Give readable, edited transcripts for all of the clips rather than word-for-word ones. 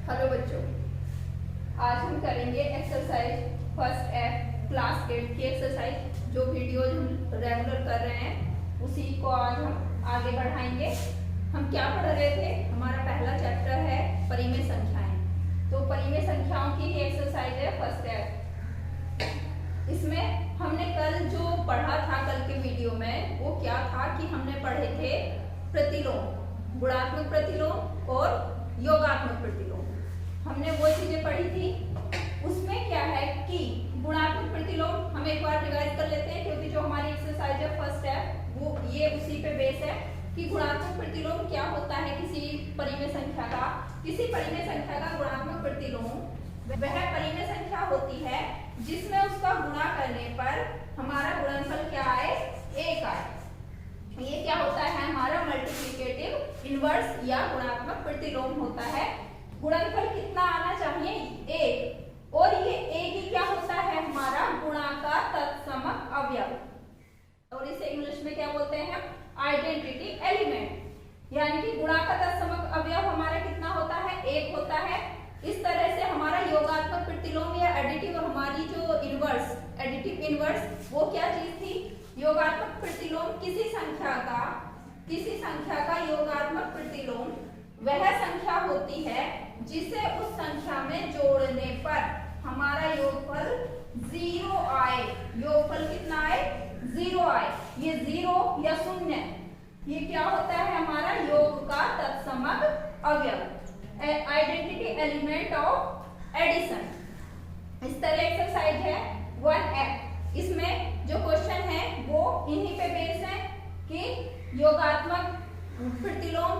Hello बच्चों, आज हम करेंगे एक्सरसाइज फर्स्ट एफ क्लास 8 की एक्सरसाइज। जो वीडियोज हम रेगुलर कर रहे हैं उसी को आज हम आगे बढ़ाएंगे। हम क्या पढ़ रहे थे? हमारा पहला चैप्टर है परिमेय संख्याएं। तो परिमेय संख्याओं की ही एक्सरसाइज है फर्स्ट एफ। इसमें हमने कल जो पढ़ा था, कल के वीडियो में, वो क्या था कि हमने पढ़े थे प्रतिलोम, गुणात्मक प्रतिलोम और योगात्मक प्रतिलोम। हमने वो चीजें पढ़ी थी। उसमें क्या है कि गुणात्मक प्रतिलोम हम एक बार रिवाइज कर लेते हैं, क्योंकि जो हमारी एक्सरसाइज है फर्स्ट है वो ये उसी पे बेस है कि गुणात्मक प्रतिलोम क्या होता है। किसी परिमेय संख्या का गुणात्मक प्रतिलोम वह परिमेय संख्या होती है जिसमें उसका गुणा करने पर हमारा गुणनफल क्या आए? 1 आए। ये क्या होता है? हमारा मल्टीप्लिकेटिव इनवर्स या गुणात्मक प्रतिलोम होता है। गुणनफल कितना आना चाहिए? 1। और ये 1 ही क्या होता है? हमारा गुणा का तत्समक अवयव। और इसे इंग्लिश में क्या बोलते हैं? Identity element. यानी कि गुणा का तत्समक अवयव हमारा कितना होता है? 1 होता है। इस तरह से हमारा योगात्मक प्रतिलोम या एडिटिव, हमारी जो इनवर्स, एडिटिव इनवर्स, वो क्या चीज थी? योगात्मक प्रतिलोम किसी संख्या का योगात्मक प्रतिलोम वह संख्या होती है जिसे उस संख्या में जोड़ने पर हमारा योगफल 0 आए। योगफल कितना आए? 0 आए। ये 0 या 0 ये क्या होता है? हमारा योग का तत्समक अवयव, आइडेंटिटी एलिमेंट ऑफ एडिशन। इस तरह एक्सरसाइज है 1F। इसमें जो क्वेश्चन है वो इन्हीं पे बेस है कि योगात्मक प्रतिलोम,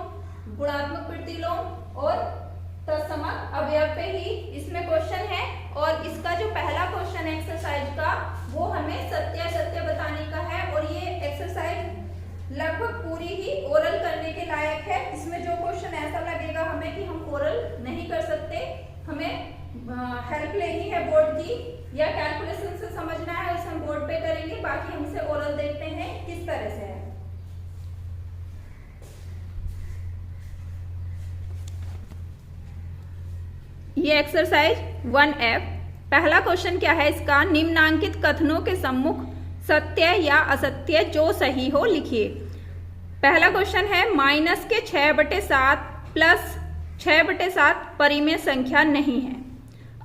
गुणात्मक प्रतिलोम और तत्समक अवयव पे ही इसमें क्वेश्चन है। और इसका जो पहला क्वेश्चन है एक्सरसाइज का, वो हमें सत्य बताने का है। और ये एक्सरसाइज लगभग पूरी ही ओरल करने के लायक है। इसमें जो क्वेश्चन ऐसा लगेगा हमें कि हम ओरल नहीं कर सकते, हमें हेल्प लेनी है बोर्ड की या कैलकुलेशन से समझना है, उसे हम बोर्ड पे करेंगे। बाकी हम इसे ओरल देखते हैं किस तरह से है। ये एक्सरसाइज 1F। पहला क्वेश्चन क्या है इसका? निम्नांकित कथनों के सम्मुख सत्य या असत्य जो सही हो लिखिए। पहला क्वेश्चन है -6/7 प्लस 6/7 परिमेय संख्या नहीं है।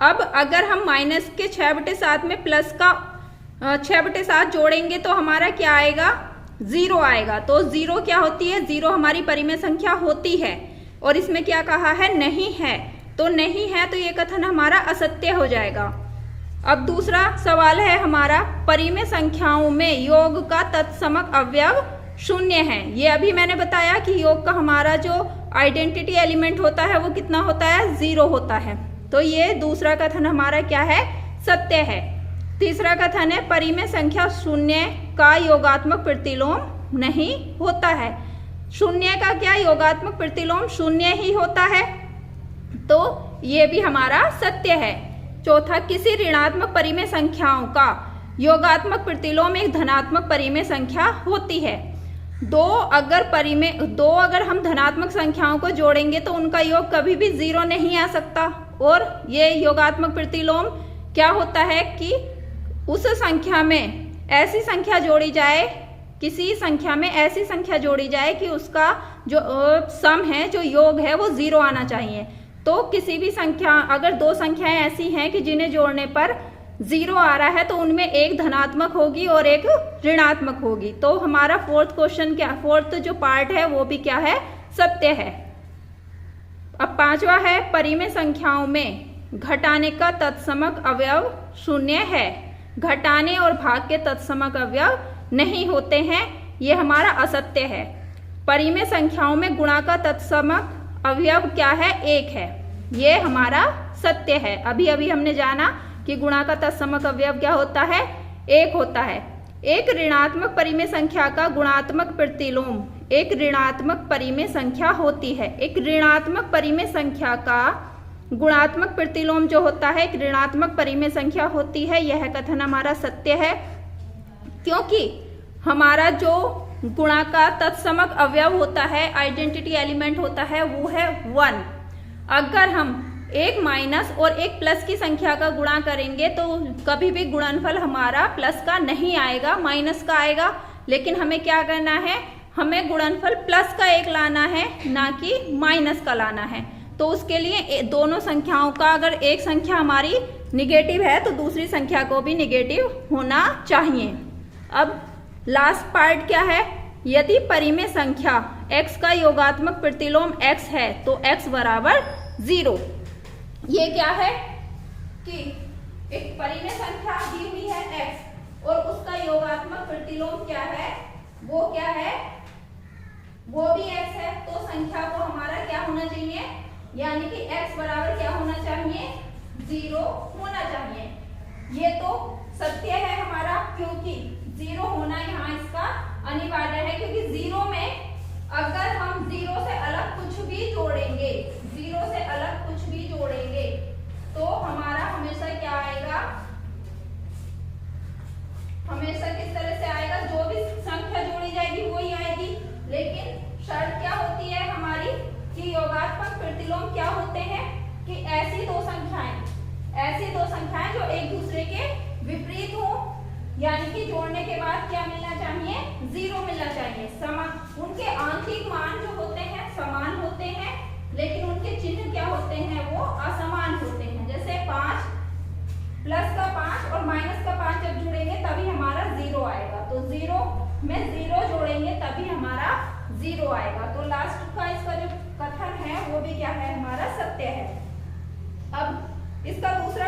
अब अगर हम -6/7 में प्लस का 6/7 जोड़ेंगे तो हमारा क्या आएगा? 0 आएगा। तो 0 क्या होती है? 0 हमारी परिमेय संख्या होती है। और इसमें क्या कहा है? नहीं है। तो नहीं है तो ये कथन हमारा असत्य हो जाएगा। अब दूसरा सवाल है हमारा, परिमेय संख्याओं में योग का तत्समक अवयव 0 है। ये अभी मैंने बताया कि योग का हमारा जो आइडेंटिटी एलिमेंट होता है वो कितना होता है? 0 होता है। तो ये दूसरा कथन हमारा क्या है? सत्य है। तीसरा कथन है परिमेय संख्या 0 का योगात्मक प्रतिलोम नहीं होता है। 0 का क्या योगात्मक प्रतिलोम 0 ही होता है, तो ये भी हमारा सत्य है। चौथा, किसी ऋणात्मक परिमेय संख्याओं का योगात्मक प्रतिलोम एक धनात्मक परिमेय संख्या होती है। दो अगर हम धनात्मक संख्याओं को जोड़ेंगे तो उनका योग कभी भी 0 नहीं आ सकता। और ये योगात्मक प्रतिलोम क्या होता है कि उस संख्या में ऐसी संख्या जोड़ी जाए, किसी संख्या में ऐसी संख्या जोड़ी जाए कि उसका जो सम है, जो योग है, वो 0 आना चाहिए। तो किसी भी संख्या, अगर 2 संख्याएं ऐसी हैं कि जिन्हें जोड़ने पर 0 आ रहा है तो उनमें एक धनात्मक होगी और एक ऋणात्मक होगी। तो हमारा फोर्थ जो पार्ट है वो भी क्या है? सत्य है। अब पांचवा है परिमेय संख्याओं में घटाने का तत्समक अवयव 0 है। घटाने और भाग के तत्समक अवयव नहीं होते हैं, ये हमारा असत्य है। परिमेय संख्याओं में गुणा का तत्समक अवयव क्या है? 1 है, ये हमारा सत्य है। अभी हमने जाना कि गुणा का तत्समक अवयव क्या होता है? 1 होता है। एक ऋणात्मक परिमेय संख्या का गुणात्मक प्रतिलोम एक ऋणात्मक परिमेय संख्या होती है। एक ऋणात्मक परिमेय संख्या का गुणात्मक प्रतिलोम जो होता है एक ऋणात्मक परिमेय संख्या होती है। यह कथन हमारा सत्य है, क्योंकि हमारा जो गुणा का तत्समक अवयव होता है, आइडेंटिटी एलिमेंट होता है, वो है 1। अगर हम एक माइनस और एक प्लस की संख्या का गुणा करेंगे तो कभी भी गुणनफल हमारा प्लस का नहीं आएगा, माइनस का आएगा। लेकिन हमें क्या करना है, हमें गुणनफल प्लस का एक लाना है, ना कि माइनस का लाना है। तो उसके लिए दोनों संख्याओं का, अगर एक संख्या हमारी निगेटिव है तो दूसरी संख्या को भी निगेटिव होना चाहिए। अब लास्ट पार्ट क्या है, यदि परिमेय संख्या x का योगात्मक प्रतिलोम x है तो x बराबर 0। ये क्या है कि एक परिमेय संख्या दी हुई है x और उसका योगात्मक प्रतिलोम क्या है, वो क्या है, वो भी x है। तो संख्या को हमारा क्या होना चाहिए, यानी कि x बराबर क्या होना चाहिए, 0 होना चाहिए। ये तो सत्य है हमारा, क्योंकि 0 होना यहाँ इसका अनिवार्य है, क्योंकि 0 में अगर हम 0 से अलग कुछ भी जोड़ेंगे, 0 से अलग कुछ भी जोड़ेंगे तो हमारा हमेशा क्या आएगा, हमेशा किस तरह से आएगा, जो भी संख्या जोड़ी जाएगी वही आएगी। लेकिन शर्त क्या होती है हमारी कि योगात्मक प्रतिलोम क्या होते हैं, कि ऐसी दो संख्याएं जो एक दूसरे के विपरीत हो, यानी कि जोड़ने के बाद क्या मिलना चाहिए, 0 मिलना चाहिए। समान उनके आंशिक मान जो होते हैं समान होते हैं, लेकिन उनके चिन्ह क्या होते हैं, वो असमान होते हैं। जैसे 5 प्लस का 5 और माइनस का 5 जब जुड़ेंगे तभी हमारा 0 आएगा। तो 0 में 0 जोड़ेंगे तभी हमारा 0 आएगा। तो लास्ट का इसका जो कथन है वो भी क्या है, हमारा सत्य है। अब इसका दूसरे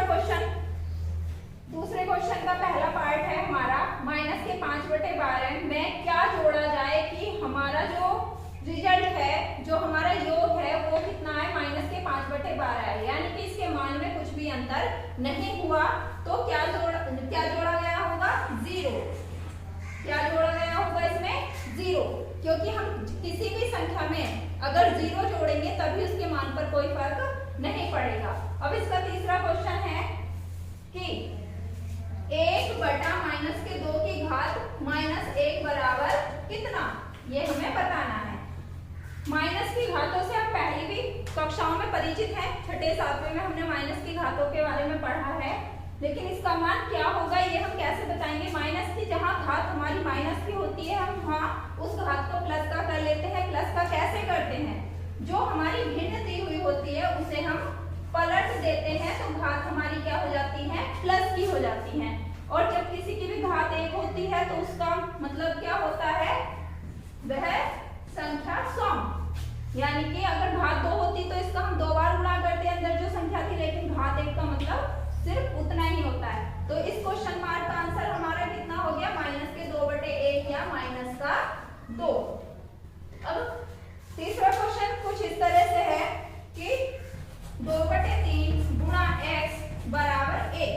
क्वेश्चन का पहला पार्ट है हमारा -5/12 में क्या जोड़ा जाए कि हमारा जो रिजल्ट है, जो हमारा योग है वो कितना है, -5/12 है। यानी कि इसके मान में कुछ भी अंतर नहीं हुआ तो क्या जोड़ा गया होगा, 0। क्या जोड़ा गया होगा इसमें, 0, क्योंकि हम किसी भी संख्या में अगर 0 जोड़ेंगे तभी उसके मान पर कोई फर्क नहीं पड़ेगा। अब इसका तीसरा क्वेश्चन है कि 1/-2 की घात -1 बराबर कितना, ये हमें बताना है। माइनस की घातों से हम पहले भी कक्षाओं में परिचित हैं, 6वीं-7वीं में हमने माइनस की घातों के बारे में पढ़ा है। लेकिन इसका मान क्या होगा ये हम कैसे बताएंगे, माइनस की जहां घात हमारी माइनस की होती है हम वहां उस घात को प्लस का कर लेते हैं। प्लस का कैसे करते हैं, जो हमारी भिन्न दी हुई होती है उसे हम पलट देते हैं तो घात हमारी क्या हो जाती है, प्लस की हो जाती है। और जब किसी की भी घात 1 होती है तो उसका मतलब क्या होता है, वह संख्या सम, यानी कि अगर घात 2 होती तो इसका हम 2 बार गुणा करते अंदर जो संख्या थी, लेकिन घात 1 का मतलब सिर्फ उतना ही होता है। तो इस क्वेश्चन मार्क का आंसर हमारा कितना हो गया, -2/1 या -2। अब तीसरा क्वेश्चन कुछ इस तरह से है कि 2/3 गुणा x बराबर 1।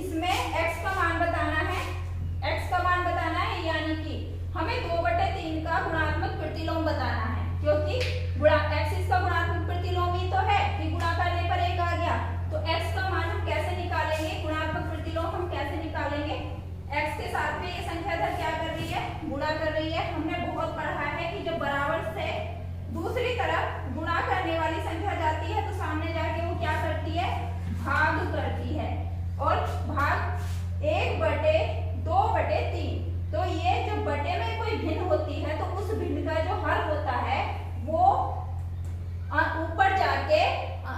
इसमें x का मान बताना है, यानी कि हमें 2/3 का गुणात्मक प्रतिलोम बताना है, क्योंकि x इसका गुणात्मक प्रतिलोम ही तो है कि गुणा करने पर 1 आ गया। तो x का मान हम कैसे निकालेंगे, गुणात्मक प्रतिलोम हम कैसे निकालेंगे, x के साथ में ये संख्या इधर क्या कर रही है, गुणा कर रही है। हमने बहुत पढ़ा है कि जब बराबर से दूसरी तरफ गुणा करने वाली संख्या जाती है तो सामने जाके वो क्या करती है, भाग करती है। और भाग 1/2/3। तो ये जब बटे में कोई भिन्न होती है तो उस भिन्न का जो हर होता है वो ऊपर जाके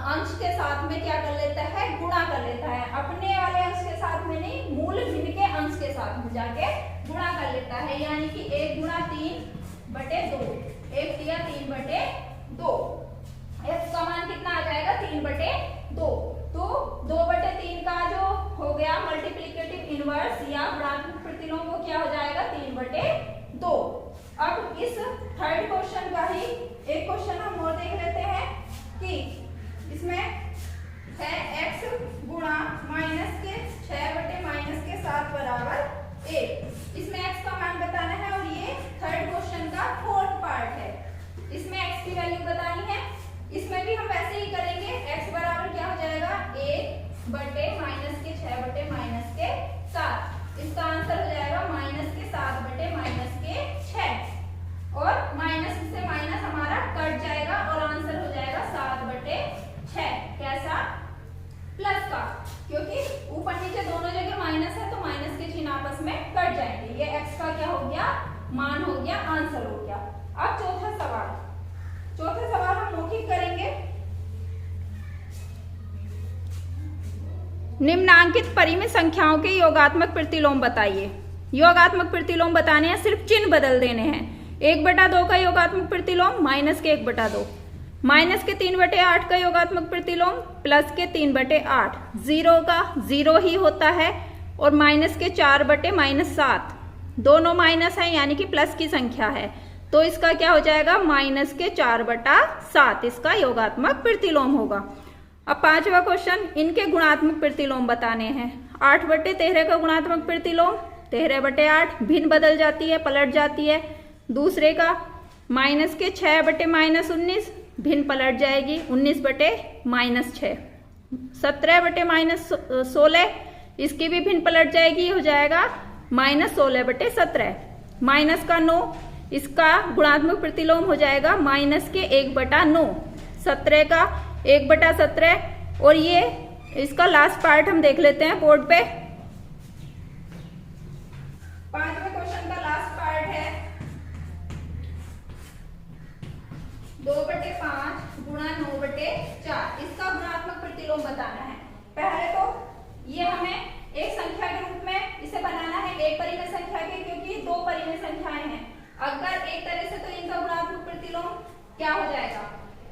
अंश के साथ में क्या कर लेता है, गुणा कर लेता है। अपने वाले अंश के साथ में नहीं, मूल भिन्न के अंश के साथ में जाके गुणा कर लेता है। यानी कि 1 × 3/2, 1 × 3/2, x का मान कितना आ जाएगा, 3/2। तो 2/3 का जो हो गया मल्टीप्लिकेटिव इनवर्स या गुणात्मक प्रतिलोम वो क्या हो जाएगा, 3/2। अब इस थर्ड क्वेश्चन का ही एक क्वेश्चन हम और देख लेते हैं कि इसमें है x गुणा -6/-7 बराबर 1। इसमें x का मान बताना है और ये थर्ड क्वेश्चन का फोर्थ पार्ट है। इसमें x की वैल्यू बतानी है। इसमें भी हम वैसे ही करेंगे, x बराबर क्या हो जाएगा, 1/-6/-7। इसका आंसर हो जाएगा -7/-6 और निम्नांकित परिमित संख्याओं के योगात्मक प्रतिलोम बताइए। योगात्मक प्रतिलोम बताने हैं, सिर्फ चिन्ह बदल देने हैं। 1/2 का योगात्मक प्रतिलोम माइनस के 1/2, माइनस के 3/8 का योगात्मक प्रतिलोम प्लस के 3/8, 0 का 0 ही होता है, और माइनस के 4/-7, दोनों माइनस है यानी कि प्लस की संख्या है, तो इसका क्या हो जाएगा, माइनस के 4/7 इसका योगात्मक प्रतिलोम होगा। अब 5वां क्वेश्चन, इनके गुणात्मक प्रतिलोम बताने हैं। 8/13 का गुणात्मक प्रतिलोम 13/8, भिन्न बदल जाती है, पलट जाती है। दूसरे का माइनस के 6/-19, भिन्न पलट जाएगी, 19/-6। 17/-16, इसकी भी भिन्न पलट जाएगी, हो जाएगा -16/17। माइनस का 9, इसका गुणात्मक प्रतिलोम हो जाएगा माइनस के 1/9। 17 का 1/17, और ये इसका लास्ट पार्ट हम देख लेते हैं बोर्ड पे। 5वें क्वेश्चन का लास्ट पार्ट है 2/5 गुणा 9/4, इसका गुणात्मक प्रतिलोम बताना है। पहले तो ये हमें एक संख्या के रूप में इसे बनाना है, एक परिमेय संख्या के, क्योंकि 2 परिमेय संख्याएं हैं। अगर एक तरह से, तो इनका गुणात्मक प्रतिलोम क्या हो जाएगा,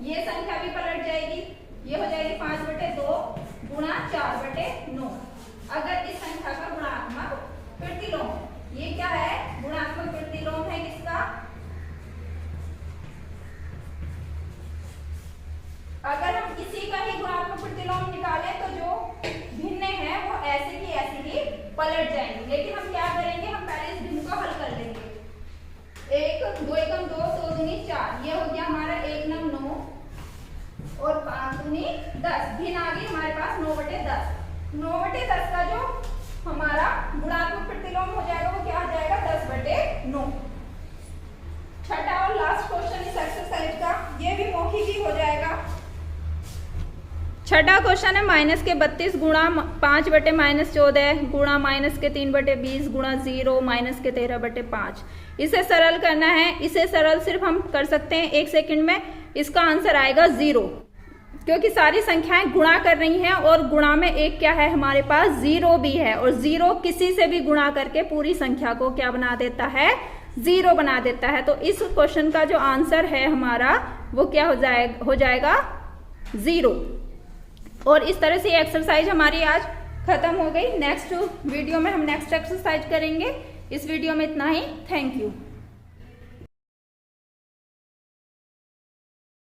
ये संख्या भी पलट जाएगी, ये हो जाएगी 5/2 गुणा 4/9। अगर इस संख्या का गुणात्मक प्रतिलोम, ये क्या है, गुणात्मक प्रतिलोम है किसका, अगर हम इसी का ही गुणात्मक प्रतिलोम निकालें तो जो भिन्न है वो ऐसे की ऐसे ही पलट जाएंगे। लेकिन हम क्या करेंगे, हम पहले इस भिन्न को हल कर लेंगे। 1 2 एकम 2, 2 दूनी 4, ये हो गया हमारा 1 9 9 और 5 दूनी 10, भिन्न आ गई हमारे पास 9/10। 9/10 का जो हमारा गुणात्मक प्रतिलोम हो जाएगा वो क्या हो जाएगा, 10/9। छठा और लास्ट क्वेश्चन इस एक्सरसाइज का, ये भी मौखिक ही हो जाएगा। छठा क्वेश्चन है माइनस के 32 गुणा 5/-14 गुणा माइनस के 3/20 गुणा 0 माइनस के 13/5। इसे सरल करना है। इसे सरल सिर्फ हम कर सकते हैं 1 सेकंड में। इसका आंसर आएगा 0, क्योंकि सारी संख्याएं गुणा कर रही हैं और गुणा में एक क्या है हमारे पास, 0 भी है, और 0 किसी से भी गुणा करके पूरी संख्या को क्या बना देता है, 0 बना देता है। तो इस क्वेश्चन का जो आंसर है हमारा वो क्या हो जाएगा 0। और इस तरह से ये एक्सरसाइज हमारी आज खत्म हो गई। नेक्स्ट वीडियो में हम नेक्स्ट एक्सरसाइज करेंगे। इस वीडियो में इतना ही। Thank you.